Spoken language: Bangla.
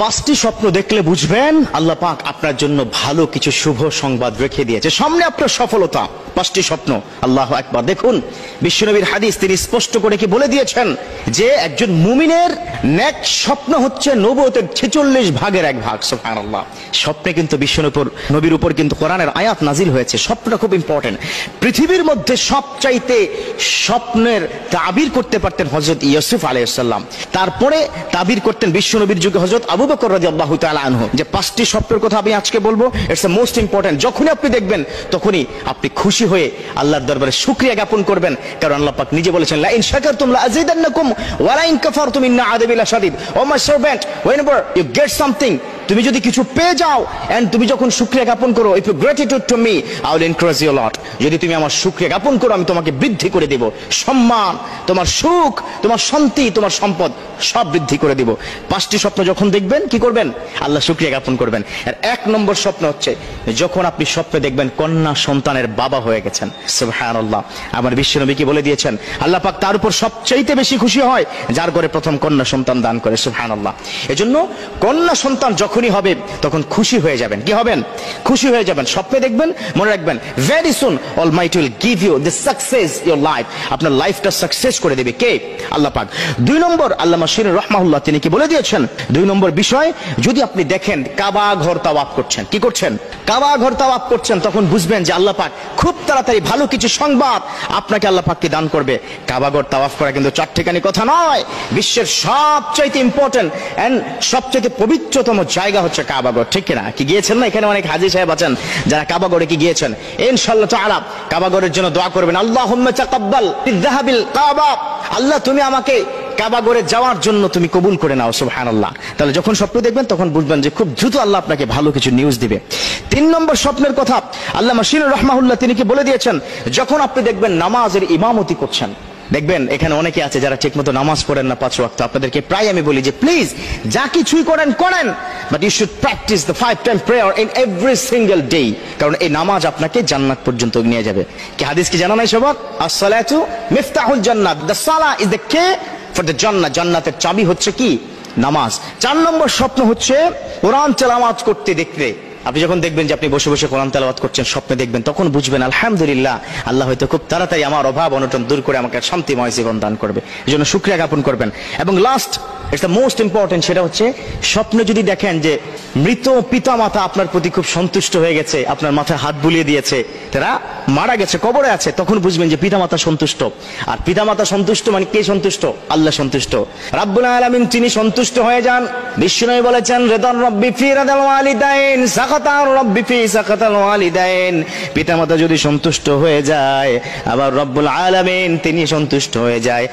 পাঁচটি স্বপ্ন দেখলে বুঝবেন আল্লাহ পাক আপনার জন্য ভালো কিছু শুভ সংবাদ রেখে দিয়েছে, সামনে আপনার সফলতা। পাঁচটি স্বপ্ন, আল্লাহু আকবার। দেখুন বিশ্বনবীর হাদিস, তিনি স্পষ্ট করে কি বলে দিয়েছেন যে একজন মুমিনের নেক স্বপ্ন হচ্ছে নবুয়তের 46 ভাগের 1 ভাগ। সুবহানাল্লাহ। স্বপ্নে কিন্তু নবীর উপর কিন্তু কোরআনের আয়াত নাজিল হয়েছে। স্বপ্নটা খুব ইম্পর্টেন্ট। পৃথিবীর মধ্যে সবচাইতে স্বপ্নের তাবির করতে পারতেন হযরত ইউসুফ আলাইহিস সালাম, তারপরে তাবির করতেন বিশ্বনবীর যুগে হযরত আবু বকর রাদিয়াল্লাহু তাআলা আনহু। যে পাঁচটি স্বপ্নের কথা আমি আজকে বলবো, ইটস দ্য মোস্ট ইম্পর্টেন্ট। যখনই আপনি দেখবেন তখনই আপনি খুশি হয়ে আল্লাহর দরবারে শুকরিয়া জ্ঞাপন করবেন, কারণ আল্লাহ পাক নিজে বলেছেন লা ইন শাকারতুম লা আযীদান্নাকুম ওয়া লা ইন কাফারতুম ইন্না আযাবি লাশাদীদ। O my servant, whenever you get something, তুমি যদি কিছু পেয়ে যাও এন্ড তুমি যখন শুকরিয়া জ্ঞাপন করো, if you gratitude to me I will increase you lot. যদি তুমি আমার শুকরিয়া জ্ঞাপন করো আমি তোমাকে বৃদ্ধি করে দেব, সম্মান, তোমার সুখ, তোমার শান্তি, তোমার সম্পদ সব বৃদ্ধি করে দেব। পাঁচটি স্বপ্ন যখন দেখবেন কি করবেন? আল্লাহ শুকরিয়া জ্ঞাপন করবেন। আর 1 নম্বর স্বপ্ন হচ্ছে যখন আপনি স্বপ্নে দেখবেন কন্যা সন্তানের বাবা হয়ে গেছেন। সুবহানাল্লাহ। আমার বিশ্বনবী কি বলে দিয়েছেন, আল্লাহ পাক তার উপর সবচাইতে বেশি খুশি হয় যার ঘরে প্রথম কন্যা সন্তান দান করে। সুবহানাল্লাহ। এজন্য কন্যা সন্তান যখনই হবে তখন খুশি হয়ে যাবেন। কি হবেন? খুশি হয়ে যাবেন। স্বপ্নে দেখবেন, মনে রাখবেন very soon almighty will give you the success your life. আপনার লাইফটা সাকসেস করে দেবে কে? আল্লাহ পাক। 2 নম্বর, আল্লামা শির রাহমাহুল্লাহ তিনি কি বলে দিয়েছেন, 2 নম্বর বিষয়, যদি আপনি দেখেন কাবা ঘর তাওয়াফ করছেন, কি করছেন? কাবা ঘর তাওয়াফ করছেন, তখন বুঝবেন যে আল্লাহ পাক খুব তাড়াতাড়ি ভালো কিছু সংবাদ আপনাকে আল্লাহ পাক কি দান করবে। কাবা ঘর তাওয়াফ করা কিন্তু চারটিখানি কথা নয়। বিশ্বের সবচাইতে ইম্পর্টেন্ট এন্ড সবচাইতে পবিত্রতম জায়গা হচ্ছে কাবা ঘর, ঠিক কিনা? কি গিয়েছেন না? এখানে অনেক হাজী সাহেব আছেন যারা কাবা ঘরে কি গিয়েছেন। ইনশাআল্লাহ তাআলা কাবা ঘরের জন্য দোয়া করবেন, আল্লাহুম্মা তাকাব্বাল বিযহাবিল কাবা। আল্লাহ তুমি আমাকে কাবা ঘরে যাওয়ার জন্য তুমি কবুল করে নাও। সুবহানাল্লাহ। তাহলে যখন স্বপ্ন দেখবেন তখন বুঝবেন যে খুব দ্রুত আল্লাহ আপনাকে ভালো কিছু নিউজ দিবে। 3 নম্বর স্বপ্নের কথা আল্লামা শির রাহমাহুল্লাহ তিনি কি বলে দিয়েছেন, যখন আপনি দেখবেন নামাজের ইমামতি করছেন। দেখবেন এখানে অনেকে আছে যারা ঠিকমতো নামাজ পড়েন না 5 ওয়াক্ত। আপনাদেরকে প্রায় আমি বলি যে প্লিজ যা কিছুই করেন করেন, but you should practise the 5 time prayer in every single day, কারণ এই নামাজ আপনাকে জান্নাত পর্যন্ত নিয়ে যাবে। কি হাদিস কি জানা নাই সবার? as-salatu মিফতাহুল জান্নাত, the Salah is the K for the জান্নাত। জান্নাতের চাবি হচ্ছে কি? নামাজ। 4 নম্বর স্বপ্ন হচ্ছে কোরআন তেলাওয়াত করতে দেখতে। আপনি যখন দেখবেন যে আপনি বসে বসে কোরআন তেলাওয়াত করছেন, স্বপ্নে দেখবেন, তখন বুঝবেন আলহামদুলিল্লাহ আল্লাহ হয়তো খুব তাড়াতাড়ি আমার অভাব অনটন দূর করে আমাকে শান্তিময় জীবন দান করবে। এজন্য শুকরিয়া জ্ঞাপন করবেন। এবং last, it's the most important, সেটা হচ্ছে স্বপ্নে যদি দেখেন যে মৃত পিতা মাতা আপনার প্রতি খুব সন্তুষ্ট হয়ে গেছে, আপনার মাথায় হাত বুলিয়ে দিয়েছে, তারা মারা গেছে, কবরে আছে, তখন বুঝবেন যে পিতা মাতা সন্তুষ্ট। আর পিতা মাতা সন্তুষ্ট মানে কে সন্তুষ্ট? আল্লাহ সন্তুষ্ট। রাব্বুল আলামিন তিনি সন্তুষ্ট হয়ে যান। বিশ্বনবী বলেছেন রিদার রাব্বি ফি রিদাল ওয়ালিদাইন সাকাতার রাব্বি ফি সাকাতাল ওয়ালিদাইন। পিতা মাতা যদি সন্তুষ্ট হয়ে যায় আবার রব্বুল আলামিন তিনি সন্তুষ্ট হয়ে যায়।